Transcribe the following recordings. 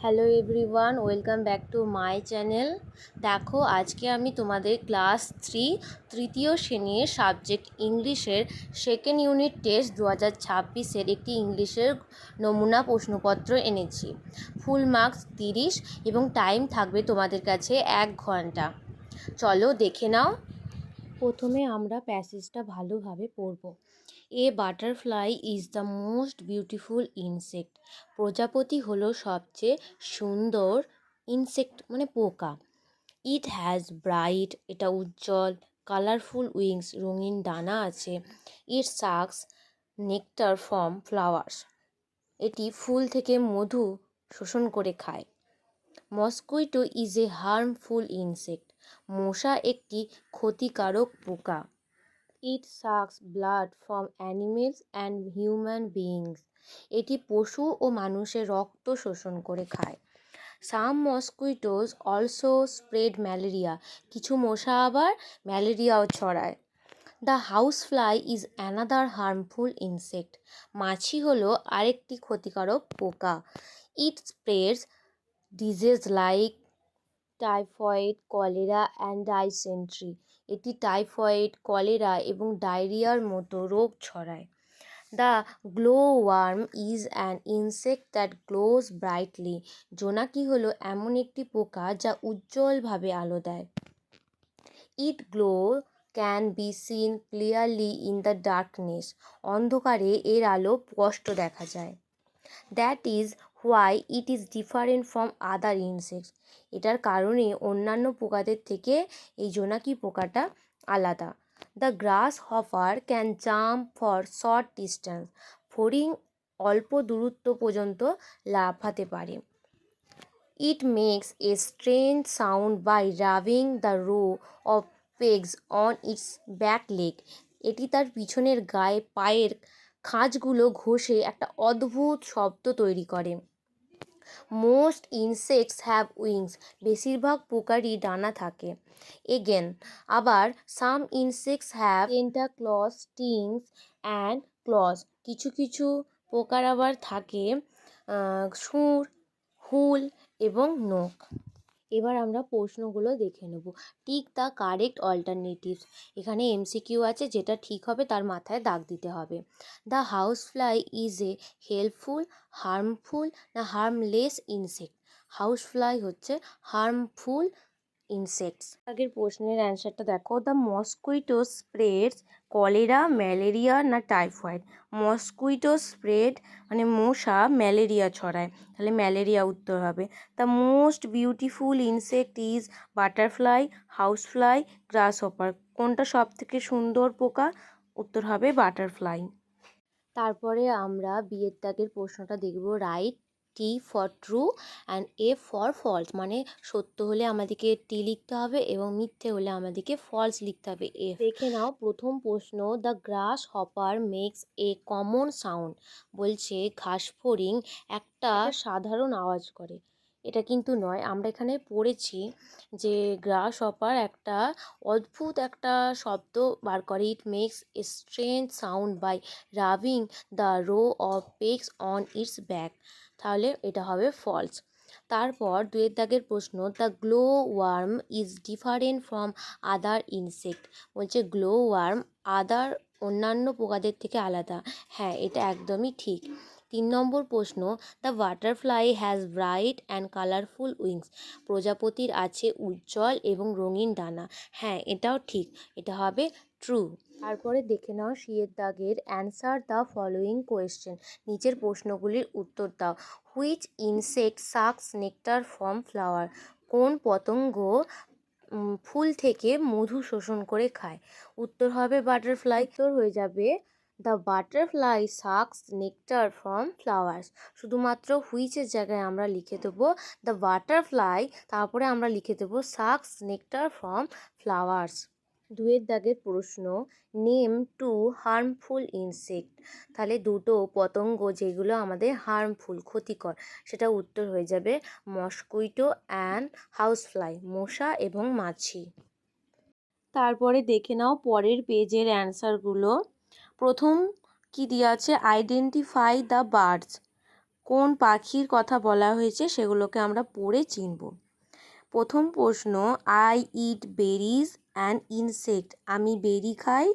Hello everyone, welcome back to my channel. দেখো, আজকে আমি তোমাদের ক্লাস 3 তৃতীয় শ্রেণীর সাবজেক্ট ইংলিশের সেকেন্ড ইউনিট টেস্ট 2026-এর একটি ইংলিশের নমুনা প্রশ্নপত্র এনেছি। ফুল মার্কস 30 এবং টাইম থাকবে তোমাদের কাছে 1 ঘন্টা। চলো দেখে নাও। প্রথমে আমরা প্যাসেজটা ভালোভাবে পড়ব। এ butterfly is the most beautiful insect. প্রজাপতি হলো সবচেয়ে সুন্দর ইনসেক্ট মানে পোকা। ইট হ্যাজ ব্রাইট, এটা উজ্জ্বল, কালারফুল উইংস, রঙিন ডানা আছে। It sucks nectar from flowers, এটি ফুল থেকে মধু শোষণ করে খায়। Mosquito is a harmful insect, মশা একটি ক্ষতিকারক পোকা। It sucks blood from animals and human beings, এটি পশু ও মানুষের রক্ত শোষণ করে খায়। Some mosquitoes also spread malaria, কিছু মশা আবার ম্যালেরিয়াও ছড়ায়। The house fly is another harmful insect, মাছি হলো আরেকটি ক্ষতিকারক পোকা। It spreads disease like typhoid, cholera and ডাইসেন্ট্রি, এটি টাইফয়েড, কলেরা এবং ডায়রিয়ার মতো রোগ ছড়ায়। The glow worm is an insect that glows brightly, জোনাকি হলো এমন একটি পোকা যা উজ্জ্বলভাবে আলো দেয়। It glow can be seen clearly in the darkness, অন্ধকারে এর আলো স্পষ্ট দেখা যায়। That is why it is different from other insects, এটার কারণে অন্যান্য পোকাদের থেকে এই জোনাকি পোকাটা আলাদা। The grasshopper can jump for short distance, ফড়িং অল্প দূরত্ব পর্যন্ত লাফাতে পারে। It makes a strange sound by rubbing the row of pegs on its back leg, এটি তার পিছনের গায়ে পায়ের খাঁজগুলো ঘষে একটা অদ্ভুত শব্দ তৈরি করে। মোস্ট ইনসেক্টস হ্যাভ উইংস, বেশিরভাগ পোকারই ডানা থাকে। এগেন আবার some insects have tentacles, stings and claws, কিছু কিছু পোকার আবার থাকে সুর, হুল এবং নখ। এবার আমরা প্রশ্নগুলো দেখে নেব। টিক দ্য কারেক্ট অল্টারনেটিভস, এখানে এমসিকিউ আছে, যেটা ঠিক হবে তার মাথায় দাগ দিতে হবে। The house fly is a helpful, harmful না হার্মলেস ইনসেক্ট? হাউস ফ্লাই হচ্ছে হার্মফুল ইনসেক্টস। আগের প্রশ্নের অ্যান্সারটা দেখো। The mosquito spreads cholera, malaria না টাইফয়েড? মস্কুইটো স্প্রেড মানে মশা ম্যালেরিয়া ছড়ায়, তাহলে ম্যালেরিয়া উত্তর হবে। The most beautiful insect is butterfly, house fly, glass hopper, কোনটা সব থেকে সুন্দর পোকা? উত্তর হবে বাটারফ্লাই। তারপরে আমরা বিয়ের দাগের প্রশ্নটা দেখব। Write T for true and F for false, মানে সত্য হলে আমাদেরকে টি লিখতে হবে এবং মিথ্যে হলে আমাদেরকে ফলস লিখতে হবে এফ। দেখে নাও প্রথম প্রশ্ন। The grasshopper makes a common sound, বলছে ঘাসফড়িং একটা সাধারণ আওয়াজ করে। এটা কিন্তু নয়, আমরা এখানে পড়েছি যে গ্রাস হপার একটা অদ্ভুত একটা শব্দ বার করে। It makes a strange sound by rubbing the row of pegs on its back, তাহলে এটা হবে ফলস। তারপর দুয়ের দাগের প্রশ্ন। The glow worm is different from other insect, বলছে গ্লো ওয়ার্ম অন্যান্য পোকাদের থেকে আলাদা। হ্যাঁ, এটা একদমই ঠিক। 3 নম্বর প্রশ্ন। The butterfly has bright and colourful wings, প্রজাপতির আছে উজ্জ্বল এবং রঙিন ডানা। হ্যাঁ, এটাও ঠিক, এটা হবে ট্রু। তারপরে দেখে নাও সিয়ের দাগের। অ্যান্সার দ্য ফলোয়িং কোয়েশ্চেন, নিচের প্রশ্নগুলির উত্তর দাও। Which insect sucks nectar from flower, কোন পতঙ্গ ফুল থেকে মধু শোষণ করে খায়? উত্তর হবে বাটারফ্লাই। উত্তর হয়ে যাবে the butterfly sucks nectar from flowers. শুধুমাত্র হুইচের জায়গায় আমরা লিখে দেবো দ্য বাটারফ্লাই, তারপরে আমরা লিখে দেবো সাকস নেকটার ফ্রম ফ্লাওয়ার্স। দুয়ের দাগের প্রশ্ন। নেম টু হার্মফুল ইনসেক্ট, তাহলে দুটো পতঙ্গ যেগুলো আমাদের হার্মফুল ক্ষতিকর, সেটা উত্তর হয়ে যাবে মস্কুইটো অ্যান্ড হাউসফ্লাই, মশা এবং মাছি। তারপরে দেখে নাও পরের পেজের অ্যান্সারগুলো। প্রথম কি দেওয়া আছে? আইডেন্টিফাই দ্য বার্ডস, কোন পাখির কথা বলা হয়েছে সেগুলোকে আমরা পড়ে চিনব। প্রথম প্রশ্ন, I eat berries and insect, আমি বেরি খাই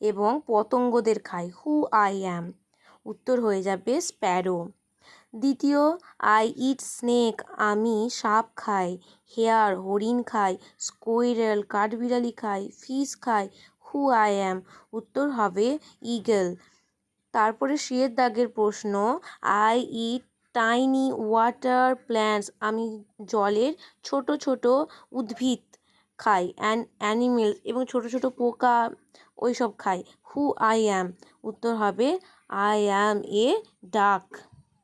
এবং পতঙ্গদের খাই। হু আই অ্যাম, উত্তর হয়ে যাবে স্প্যারো। দ্বিতীয়, আই ইট স্নেক, আমি সাপ খাই। হেয়ার, হরিণ খাই। স্কোয়ারেল, কাঠবিড়ালি খাই। ফিশ খাই। হু আই অ্যাম, উত্তর হবে ইগল। তারপরে সিয়ের দাগের প্রশ্ন, I eat tiny water plants, আমি জলের ছোট ছোট উদ্ভিদ খাই। অ্যান্ড অ্যানিমেলস, এবং ছোট ছোট পোকা ওই সব খাই। হু আই অ্যাম, উত্তর হবে আই অ্যাম এ ডাক।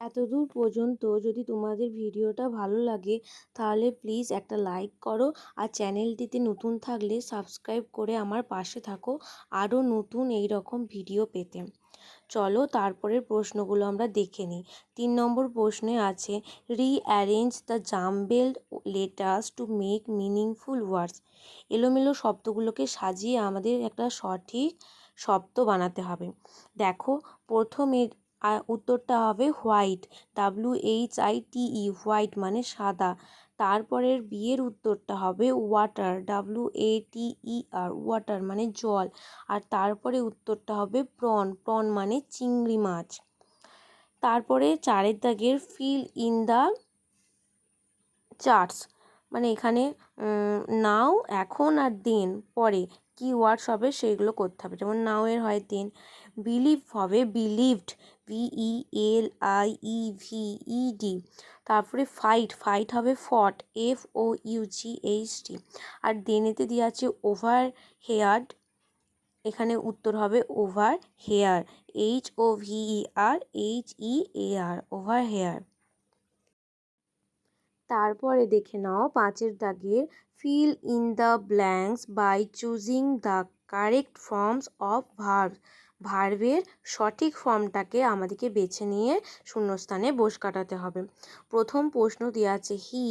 এতদূর পর্যন্ত যদি তোমাদের ভিডিওটা ভালো লাগে তাহলে প্লিজ একটা লাইক করো, আর চ্যানেলটিতে নতুন থাকলে সাবস্ক্রাইব করে আমার পাশে থাকো আরও নতুন এই রকম ভিডিও পেতে। চলো তারপরের প্রশ্নগুলো আমরা দেখে নিই। 3 নম্বর প্রশ্নে আছে, rearrange the jumbled letters to make meaningful words, এলোমেলো শব্দগুলোকে সাজিয়ে আমাদের একটা সঠিক শব্দ বানাতে হবে। দেখো, প্রথমের উত্তরটা হবে হোয়াইট, WHITE, হোয়াইট মানে সাদা। তারপরের বিয়ের উত্তরটা হবে ওয়াটার, WATER, ওয়াটার মানে জল। আর তারপরে উত্তরটা হবে প্রন, প্রন মানে চিংড়ি মাছ। তারপরে 4 দাগের ফিল ইন দ্য চার্টস, মানে এখানে নাও, এখন আর দেন পরে কি ওয়ার্ডস হবে সেইগুলো করতে হবে। যেমন নাও এর হয় দেন, বিলিভ হবে বিলিভড, BELIEVED। তারপরে ফাইট, ফাইট হবে ফট, FOUGHT। আর দেনেতে দিয়ে আছে ওভার হেয়ার্ড, এখানে উত্তর হবে overhear, HOVERHEAR, overhear. তারপরে দেখে নাও 5 দাগের, fill in the blanks by choosing the correct forms of verb, ভার্বের সঠিক ফর্মটাকে আমাদেরকে বেছে নিয়ে শূন্যস্থানে বস কাটাতে হবে। প্রথম প্রশ্ন দেওয়া আছে, he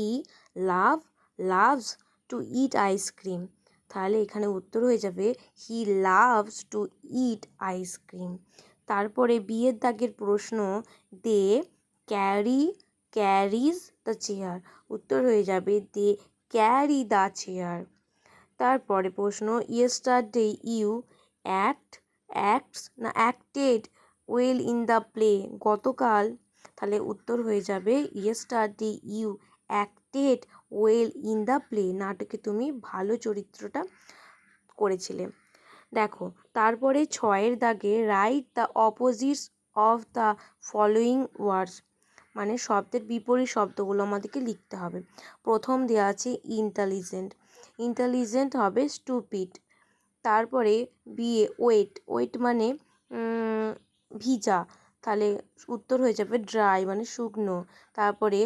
loves to it ice cream, তাহলে এখানে উত্তর হয়ে যাবে he loves to it ice cream. তারপরে বিয়ের দাগের প্রশ্ন, দে ক্যারিজ দ্য চেয়ার, উত্তর হয়ে যাবে দে ক্যারি দ্য চেয়ার। তারপরে প্রশ্ন, yesterday you acted well in the play, গতকাল, তাহলে উত্তর হয়ে যাবে yesterday you acted well in the play, নাটকে তুমি ভালো চরিত্রটা করেছিলে। দেখো, তারপরে 6 দাগে, write the opposites of the following words, মানে শব্দের বিপরীত শব্দগুলো আমাদেরকে লিখতে হবে। প্রথম দেওয়া আছে ইন্টেলিজেন্ট, ইন্টেলিজেন্ট হবে স্টুপিড। তারপরে বিয়ে ওয়েট মানে ভিজা, তাহলে উত্তর হয়ে যাবে ড্রাই মানে শুকনো। তারপরে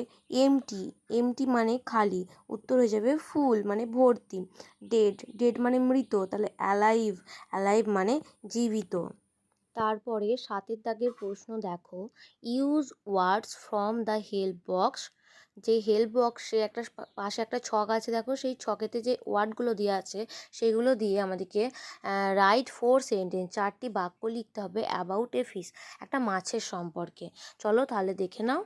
এমটি মানে খালি, উত্তর হয়ে যাবে ফুল মানে ভর্তি। ডেড মানে মৃত, তাহলে অ্যালাইভ মানে জীবিত। তারপরে 7 দাগের প্রশ্ন দেখো, use words from the help box, যে হেল্প বক্সে একটা পাশে একটা ছক আছে, দেখো সেই ছকেতে যে ওয়ার্ডগুলো দেওয়া আছে সেগুলো দিয়ে আমাদেরকে রাইট 4 সেন্টেন্স, 4টি বাক্য লিখতে হবে অ্যাবাউট এ ফিশ, একটা মাছের সম্পর্কে। চলো তাহলে দেখে নাও।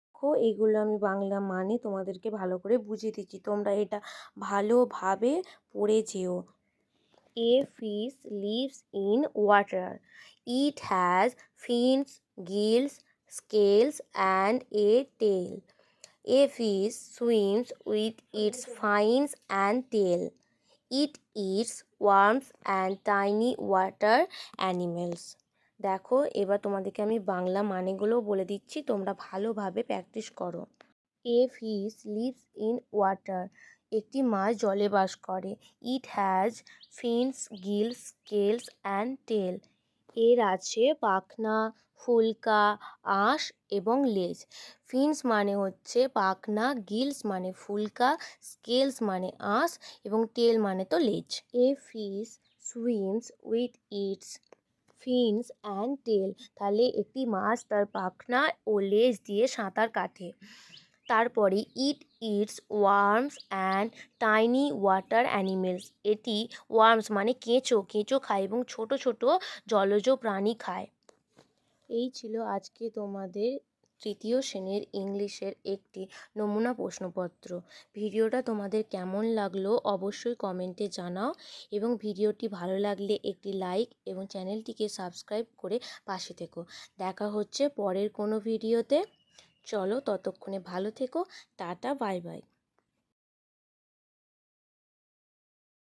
দেখো, এইগুলো আমি বাংলা মানে তোমাদেরকে ভালো করে বুঝিয়ে দিচ্ছি, তোমরা এটা ভালোভাবে পড়ে যেও। A fish lives in water. It has fins, gills, scales, and a tail. A fish swims with its fins and tail. It eats worms and tiny water animals. দেখো, এবার তোমাদেরকে আমি বাংলা মানেগুলো বলে দিচ্ছি, তোমরা ভালোভাবে প্র্যাকটিস করো। A fish lives in water, একটি মাছ জলে বাস করে। It has fins, gills, scales and tail, এর আছে পাখনা, ফুলকা, আঁশ এবং লেজ। ফিনস মানে হচ্ছে পাখনা, গিলস মানে ফুলকা, স্কেলস মানে আঁশ এবং টেল মানে তো লেজ। A fish swims with its fins and tail, তাহলে একটি মাছ তার পাখনা ও লেজ দিয়ে সাঁতার কাটে। তারপরে it's worms and tiny water animals, এটি ওয়ার্মস মানে কেঁচো খায় এবং ছোট ছোট জলজ প্রাণী খায়। এই ছিল আজকে তোমাদের তৃতীয় শ্রেণীর ইংলিশের একটি নমুনা প্রশ্নপত্র। ভিডিওটা তোমাদের কেমন লাগলো অবশ্যই কমেন্টে জানাও এবং ভিডিওটি ভালো লাগলে একটি লাইক এবং চ্যানেলটিকে সাবস্ক্রাইব করে পাশে থেকো। দেখা হচ্ছে পরের কোনো ভিডিওতে। চলো ততক্ষণে ভালো থেকো। Tata, bye bye.